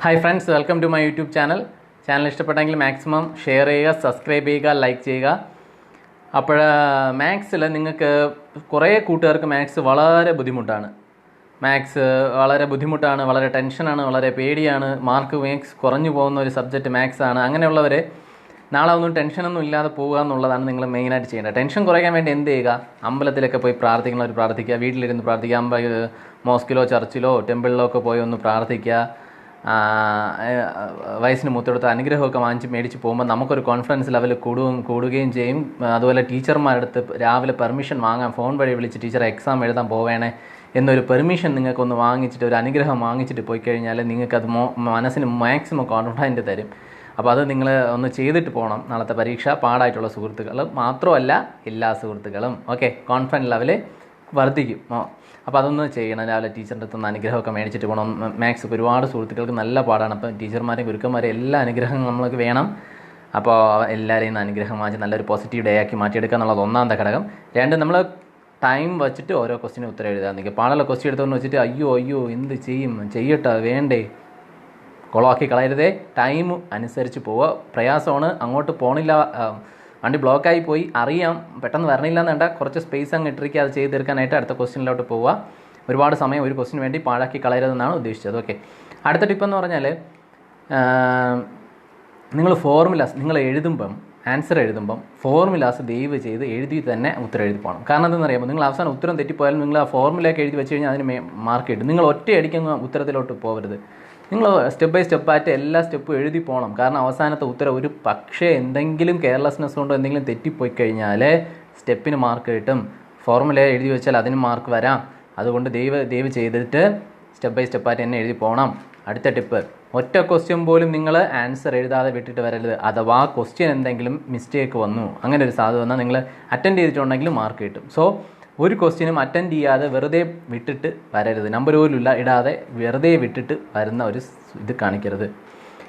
Hi friends, welcome to my YouTube channel. ഇഷ്ടപ്പെട്ടെങ്കിൽ maximum share ചെയ്യുക, subscribe ചെയ്യുക, like ചെയ്യുക. അപ്പോൾ മാത്സിൽ നിങ്ങൾക്ക് കുറേ കൂട്ടുകാർക്ക് മാത്സ് വളരെ ബുദ്ധിമുട്ടാണ്. വളരെ ടെൻഷനാണ്, വളരെ പേടിയാണ്, മാത്സ് കുറഞ്ഞു പോകുന്ന ഒരു സബ്ജക്റ്റ് മാത്സ് ആണ്. അങ്ങനെയുള്ളവർ നാളെ ഒന്നും ടെൻഷനൊന്നും ഇല്ലാതെ പോകുക എന്നുള്ളതാണ് നിങ്ങൾ മെയിനായിട്ട് ചെയ്യേണ്ടത്. ടെൻഷൻ കുറയ്ക്കാൻ വേണ്ടി എന്ത് ചെയ്യുക? അമ്പലത്തിലൊക്കെ പോയി പ്രാർത്ഥിക്കുന്നവർ പ്രാർത്ഥിക്കുക, വീട്ടിലിരുന്ന് പ്രാർത്ഥിക്കുക, മോസ്കിലോ ചർച്ചിലോ ടെമ്പിളിലോ ഒക്കെ പോയി ഒന്ന് പ്രാർത്ഥിക്കുക. വയസ്സിന് മൂത്തെടുത്ത് അനുഗ്രഹമൊക്കെ മേടിച്ച് പോകുമ്പോൾ നമുക്കൊരു കോൺഫിഡൻസ് ലെവൽ കൂടുകയും ചെയ്യും. അതുപോലെ ടീച്ചർമാരുടെ അടുത്ത് രാവിലെ പെർമിഷൻ വാങ്ങാൻ ഫോൺ വഴി വിളിച്ച് ടീച്ചർ എക്സാം എഴുതാൻ പോവേണേ എന്നൊരു പെർമിഷൻ നിങ്ങൾക്കൊന്ന് വാങ്ങിച്ചിട്ട്, ഒരു അനുഗ്രഹം വാങ്ങിച്ചിട്ട് പോയി കഴിഞ്ഞാൽ നിങ്ങൾക്കത് മനസ്സിന് മാക്സിമം കോൺഫിഡൻറ്റ് തരും. അപ്പോൾ അത് നിങ്ങൾ ഒന്ന് ചെയ്തിട്ട് പോകണം. നാളത്തെ പരീക്ഷ പാടായിട്ടുള്ള സുഹൃത്തുക്കൾ മാത്രമല്ല, എല്ലാ സുഹൃത്തുക്കളും കോൺഫിഡൻസ് ലെവൽ വർദ്ധിക്കും. അപ്പോൾ അതൊന്ന് ചെയ്യണം. രാവിലെ ടീച്ചറിൻ്റെ അടുത്ത് നിന്ന് അനുഗ്രഹമൊക്കെ മേടിച്ചിട്ട് പോകണം. മാത്സ് ഒരുപാട് സുഹൃത്തുക്കൾക്ക് നല്ല പാടാണ്. അപ്പോൾ ടീച്ചർമാരെയും ഗുരുക്കന്മാരെയും എല്ലാ അനുഗ്രഹവും നമ്മൾക്ക് വേണം. അപ്പോൾ എല്ലാവരെയും അനുഗ്രഹം വാങ്ങിച്ച് നല്ലൊരു പോസിറ്റീവ് ഡേ ആക്കി മാറ്റിയെടുക്കുക എന്നുള്ളത് ഒന്നാമത്തെ ഘടകം. രണ്ട്, നമ്മൾ ടൈം വെച്ചിട്ട് ഓരോ ക്വസ്റ്റിനും ഉത്തരം എഴുതാൻ നിൽക്കുക. പാടുള്ള ക്വസ്റ്റ്യൻ എടുത്തുകൊണ്ട് വെച്ചിട്ട് അയ്യോ എന്ത് ചെയ്യട്ടോ വേണ്ടേ, കുളമാക്കി കളയരുതേ. ടൈം അനുസരിച്ച് പോവുക. പ്രയാസമാണ്, അങ്ങോട്ട് പോകണില്ല, വണ്ടി ബ്ലോക്കായി പോയി, അറിയാം, പെട്ടെന്ന് വരണില്ല എന്നുണ്ട കുറച്ച് സ്പേസ് അങ്ങ് ഇട്ടിരിക്കുക. അത് ചെയ്ത് തീർക്കാനായിട്ട് അടുത്ത ക്വസ്റ്റ്യനിലോട്ട് പോവുക. ഒരുപാട് സമയം ഒരു ക്വസ്റ്റിന് വേണ്ടി പാഴാക്കി കളയരുതെന്നാണ് ഉദ്ദേശിച്ചത്. അടുത്ത ടിപ്പെന്ന് പറഞ്ഞാൽ, നിങ്ങൾ എഴുതുമ്പം ആൻസർ എഴുതുമ്പം ഫോർമുലാസ് ദയവ് ചെയ്ത് എഴുതി തന്നെ ഉത്തരം എഴുതി പോകണം. കാരണം എന്തെന്ന് അറിയാമോ, നിങ്ങൾ അവസാനം ഉത്തരം തെറ്റിപ്പോയാലും നിങ്ങൾ ആ ഫോർമുലയൊക്കെ എഴുതി വെച്ച് കഴിഞ്ഞാൽ അതിന് മാർക്ക് കിട്ടും. നിങ്ങൾ ഒറ്റയടിക്കങ്ങ് ഉത്തരത്തിലോട്ട് പോകരുത്. നിങ്ങൾ സ്റ്റെപ്പ് ബൈ സ്റ്റെപ്പായിട്ട് എല്ലാ സ്റ്റെപ്പും എഴുതി പോകണം. കാരണം അവസാനത്തെ ഉത്തരം ഒരു പക്ഷേ എന്തെങ്കിലും കെയർലെസ്നെസ് കൊണ്ടോ എന്തെങ്കിലും തെറ്റിപ്പോയി കഴിഞ്ഞാൽ സ്റ്റെപ്പിന് മാർക്ക് കിട്ടും. ഫോർമുല എഴുതി വെച്ചാൽ അതിന് മാർക്ക് വരാം. അതുകൊണ്ട് ദയവ് ചെയ്തിട്ട് സ്റ്റെപ്പ് ബൈ സ്റ്റെപ്പായിട്ട് തന്നെ എഴുതി പോകണം. അടുത്ത ടിപ്പ്, ഒറ്റ ക്വസ്റ്റ്യൻ പോലും നിങ്ങൾ ആൻസർ എഴുതാതെ വിട്ടിട്ട് വരരുത്. അഥവാ ക്വസ്റ്റ്യൻ എന്തെങ്കിലും മിസ്റ്റേക്ക് വന്നു, അങ്ങനെ ഒരു സാധ്യത വന്നാൽ നിങ്ങൾ അറ്റൻഡ് ചെയ്തിട്ടുണ്ടെങ്കിൽ മാർക്ക് കിട്ടും. സോ ഒരു ക്വസ്റ്റ്യനും അറ്റൻഡ് ചെയ്യാതെ വെറുതെ വിട്ടിട്ട് വരരുത്. നമ്പർ പോലും ഇടാതെ വെറുതെ വിട്ടിട്ട് വരുന്ന ഒരു ഇത് കാണിക്കരുത്.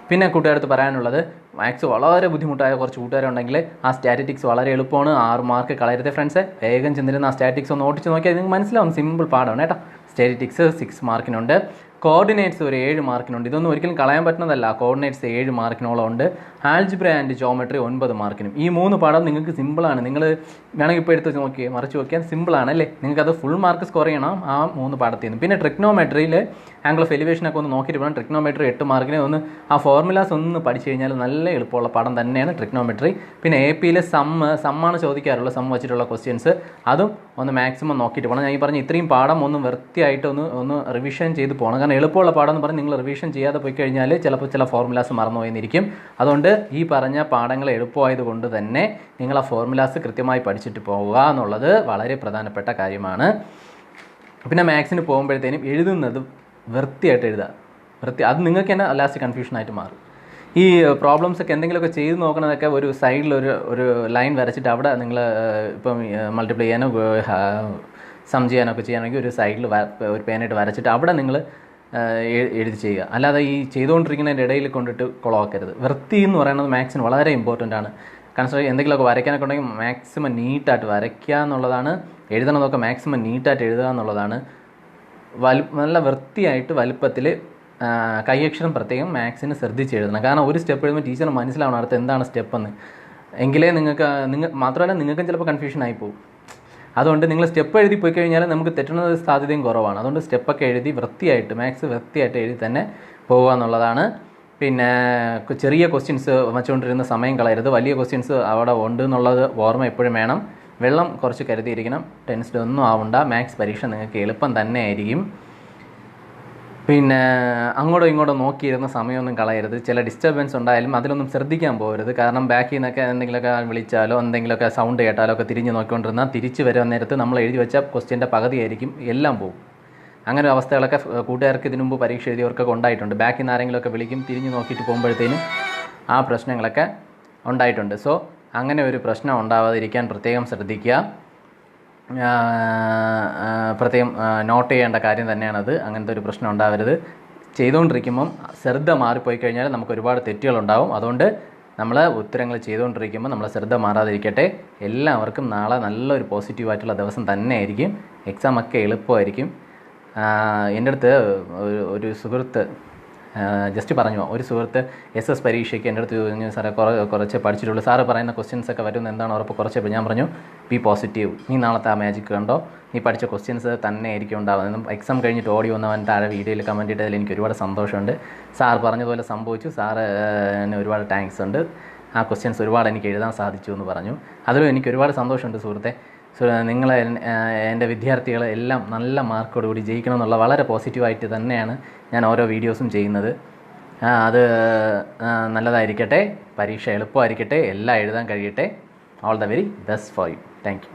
പിന്നെ കൂട്ടുകാരടുത്ത് പറയാനുള്ളത്, മാത്സ് വളരെ ബുദ്ധിമുട്ടായ കുറച്ച് കൂട്ടുകാരുണ്ടെങ്കിൽ ആ സ്റ്റാറ്റിറ്റിക്സ് വളരെ എളുപ്പമാണ്. 6 മാർക്ക് കളയരുത് ഫ്രണ്ട്സ്. വേഗം ചെന്നിരുന്ന ആ സ്റ്റാറ്റിക്സ് ഒന്ന് ഓടിച്ച് നോക്കിയാൽ നിങ്ങൾക്ക് മനസ്സിലാവും. സിമ്പിൾ പാടാണ് കേട്ടോ. സ്റ്റാറ്റിറ്റിക്സ് 6 മാർക്കിനുണ്ട്. കോർഡിനേറ്റ്സ് ഒരു 7 മാർക്കിനുണ്ട്. ഇതൊന്നും ഒരിക്കലും കളയാൻ പറ്റുന്നതല്ല. കോർഡിനേറ്റ്സ് 7 മാർക്കിനോളം ഉണ്ട്. Algebra and geometry 9 മാർക്കിനും. ഈ 3 പാഠം നിങ്ങൾക്ക് സിമ്പിളാണ്. നിങ്ങൾ വേണമെങ്കിൽ ഇപ്പോൾ എടുത്ത് മറിച്ച് നോക്കിയാൽ സിമ്പിളാണ് അല്ലേ. നിങ്ങൾക്കത് ഫുൾ മാർക്ക് സ്കോർ ചെയ്യണം ആ 3 പാഠത്തിൽ നിന്ന്. പിന്നെ ട്രിഗ്നോമെട്രിയിൽ ആംഗിൾ ഓഫ് എലിവേഷനൊക്കെ ഒന്ന് നോക്കിയിട്ട് വേണം. ട്രിഗ്നോമെട്രി 8 മാർക്കിന്. ആ ഫോർമുലാസ് ഒന്ന് പഠിച്ചു കഴിഞ്ഞാൽ നല്ല എളുപ്പമുള്ള പാഠം തന്നെയാണ് ട്രിഗ്നോമെട്രി. പിന്നെ AP സമ്മാണ് ചോദിക്കാറുള്ള സം വെച്ചിട്ടുള്ള ക്വസ്റ്റ്യൻസ്, അതും ഒന്ന് മാക്സിമം നോക്കിയിട്ട് പോകണം. ഞാൻ ഈ പറഞ്ഞ ഇത്രയും പാഠം ഒന്ന് വൃത്തിയായിട്ട് ഒന്ന് റിവിഷൻ ചെയ്ത് പോകണം. കാരണം എളുപ്പമുള്ള പാഠം എന്ന് പറഞ്ഞ് നിങ്ങൾ റിവിഷൻ ചെയ്യാതെ പോയി കഴിഞ്ഞാൽ ചിലപ്പോൾ ചില ഫോർമുലാസ് മറന്നു പോയെന്നിരിക്കും. അതുകൊണ്ട് ഈ പറഞ്ഞ പാഠങ്ങൾ എളുപ്പമായത് കൊണ്ട് തന്നെ നിങ്ങൾ ആ ഫോർമുലാസ് കൃത്യമായി പഠിച്ചിട്ട് പോവുക എന്നുള്ളത് വളരെ പ്രധാനപ്പെട്ട കാര്യമാണ്. പിന്നെ മാത്സിന് പോകുമ്പോഴത്തേനും എഴുതുന്നത് വൃത്തിയായിട്ട് എഴുതുക. അത് നിങ്ങൾക്ക് തന്നെ ലാസ്റ്റ് കൺഫ്യൂഷനായിട്ട് മാറും. ഈ പ്രോബ്ലംസൊക്കെ എന്തെങ്കിലുമൊക്കെ ചെയ്ത് നോക്കണതൊക്കെ ഒരു സൈഡിൽ ഒരു ലൈൻ വരച്ചിട്ട് അവിടെ നിങ്ങൾ ഇപ്പം മൾട്ടിപ്ലൈ ചെയ്യാനോ സം ചെയ്യാനൊക്കെ ചെയ്യാനെങ്കിൽ ഒരു സൈഡിൽ ഒരു പേനായിട്ട് വരച്ചിട്ട് അവിടെ നിങ്ങൾ എഴുതി ചെയ്യുക. അല്ലാതെ ഈ ചെയ്തുകൊണ്ടിരിക്കുന്നതിൻ്റെ ഇടയിൽ കൊണ്ടിട്ട് കുളമാക്കരുത്. വൃത്തി എന്ന് പറയുന്നത് മാത്സിന് വളരെ ഇമ്പോർട്ടൻ്റ് ആണ്. കാരണം എന്തെങ്കിലുമൊക്കെ വരയ്ക്കാനൊക്കെ ഉണ്ടെങ്കിൽ മാക്സിമം നീറ്റായിട്ട് വരയ്ക്കുക എന്നുള്ളതാണ്. എഴുതണതൊക്കെ മാക്സിമം നീറ്റായിട്ട് എഴുതുക എന്നുള്ളതാണ്. നല്ല വൃത്തിയായിട്ട് വലുപ്പത്തിൽ കൈയക്ഷരം പ്രത്യേകം മാത്സിന് ശ്രദ്ധിച്ച് എഴുതണം. കാരണം ഒരു സ്റ്റെപ്പ് എഴുതുമ്പോൾ ടീച്ചറിന് മനസ്സിലാവണം അടുത്ത് എന്താണ് സ്റ്റെപ്പെന്ന്. എങ്കിലേ മാത്രമല്ല നിങ്ങൾക്കും ചിലപ്പോൾ കൺഫ്യൂഷൻ ആയിപ്പോവും. അതുകൊണ്ട് നിങ്ങൾ സ്റ്റെപ്പ് എഴുതി പോയി കഴിഞ്ഞാൽ നമുക്ക് തെറ്റുന്ന സാധ്യതയും കുറവാണ്. അതുകൊണ്ട് സ്റ്റെപ്പൊക്കെ എഴുതി വൃത്തിയായിട്ട് മാത്സ് വൃത്തിയായിട്ട് എഴുതി തന്നെ പോകുക എന്നുള്ളതാണ്. പിന്നെ ചെറിയ ക്വസ്റ്റ്യൻസ് വച്ചുകൊണ്ടിരുന്ന സമയം കളയരുത്. വലിയ ക്വസ്റ്റ്യൻസ് അവിടെ ഉണ്ട് എന്നുള്ളത് ഓർമ്മ എപ്പോഴും വേണം. വെള്ളം കുറച്ച് കരുതിയിരിക്കണം. ടെൻസ്ഡ് ഒന്നും ആവണ്ട. മാത്സ് പരീക്ഷ നിങ്ങൾക്ക് എളുപ്പം തന്നെ ആയിരിക്കും. പിന്നെ അങ്ങോട്ടോ ഇങ്ങോട്ടോ നോക്കിയിരുന്ന സമയമൊന്നും കളയരുത്. ചില ഡിസ്റ്റർബൻസ് ഉണ്ടായാലും അതിലൊന്നും ശ്രദ്ധിക്കാൻ പോകരുത്. കാരണം ബാക്കിൽ നിന്നൊക്കെ എന്തെങ്കിലുമൊക്കെ വിളിച്ചാലോ എന്തെങ്കിലുമൊക്കെ സൗണ്ട് കേട്ടാലോ ഒക്കെ തിരിഞ്ഞ് നോക്കിക്കൊണ്ടിരുന്നാൽ തിരിച്ച് വരുന്ന നേരത്ത് നമ്മൾ എഴുതി വെച്ച ക്വസ്റ്റ്യൻ്റെ പകുതിയായിരിക്കും, എല്ലാം പോകും. അങ്ങനെ അവസ്ഥകളൊക്കെ കൂട്ടുകാർക്ക് ഇതിനു മുമ്പ് പരീക്ഷ എഴുതിയവർക്കൊക്കെ ഉണ്ടായിട്ടുണ്ട്. ബാക്കിൽ നിന്ന് ആരെങ്കിലുമൊക്കെ വിളിക്കും, തിരിഞ്ഞ് നോക്കിയിട്ട് പോകുമ്പോഴത്തേനും ആ പ്രശ്നങ്ങളൊക്കെ ഉണ്ടായിട്ടുണ്ട്. സോ അങ്ങനെ ഒരു പ്രശ്നം ഉണ്ടാവാതിരിക്കാൻ പ്രത്യേകം ശ്രദ്ധിക്കുക. പ്രത്യേകം നോട്ട് ചെയ്യേണ്ട കാര്യം തന്നെയാണത്. അങ്ങനത്തെ ഒരു പ്രശ്നം ഉണ്ടാവരുത്. ചെയ്തുകൊണ്ടിരിക്കുമ്പം ശ്രദ്ധ മാറിപ്പോയി കഴിഞ്ഞാൽ നമുക്ക് ഒരുപാട് തെറ്റുകളുണ്ടാവും. അതുകൊണ്ട് നമ്മൾ ഉത്തരങ്ങൾ ചെയ്തുകൊണ്ടിരിക്കുമ്പോൾ നമ്മൾ ശ്രദ്ധ മാറാതിരിക്കട്ടെ. എല്ലാവർക്കും നാളെ നല്ലൊരു പോസിറ്റീവായിട്ടുള്ള ദിവസം തന്നെ ആയിരിക്കും. എക്സാമൊക്കെ എളുപ്പമായിരിക്കും. എൻ്റെ അടുത്ത് ഒരു സുഹൃത്ത് ജസ്റ്റ് പറഞ്ഞു. ഒരു സുഹൃത്ത് SS പരീക്ഷയ്ക്ക് എൻ്റെ അടുത്ത് ചോദിച്ചു, സാറേ കുറച്ച് പഠിച്ചിട്ടുള്ളൂ, സാറ് പറയുന്ന ക്വസ്റ്റ്യൻസ് ഒക്കെ വരുന്ന എന്താണ് ഉറപ്പ്? കുറച്ച്. ഞാൻ പറഞ്ഞു, ബി പോസിറ്റീവ്, നീ നാളത്തെ ആ മാജിക് കണ്ടോ, നീ പഠിച്ച ക്വസ്റ്റ്യൻസ് തന്നെ ആയിരിക്കും ഉണ്ടാവുന്നത്. എക്സാം കഴിഞ്ഞിട്ട് ഓടി വന്നവൻ താഴെ വീഡിയോയിൽ കമൻറ്റ് ഇട്ടതിൽ എനിക്ക് ഒരുപാട് സന്തോഷമുണ്ട്. സാർ പറഞ്ഞതുപോലെ സംഭവിച്ചു, സാറ് ഒരുപാട് താങ്ക്സ് ഉണ്ട്, ആ ക്വസ്റ്റ്യൻസ് ഒരുപാട് എനിക്ക് എഴുതാൻ സാധിച്ചു എന്ന് പറഞ്ഞു. അതിലും എനിക്ക് ഒരുപാട് സന്തോഷമുണ്ട് സുഹൃത്തെ. നിങ്ങൾ എൻ്റെ വിദ്യാർത്ഥികൾ എല്ലാം നല്ല മാർക്കോടുകൂടി ജയിക്കണം എന്നുള്ള വളരെ പോസിറ്റീവായിട്ട് തന്നെയാണ് ഞാൻ ഓരോ വീഡിയോസും ചെയ്യുന്നത്. അത് നല്ലതായിരിക്കട്ടെ, പരീക്ഷ എളുപ്പമായിരിക്കട്ടെ, എല്ലാം എഴുതാൻ കഴിയട്ടെ. All the very best for you. Thank you.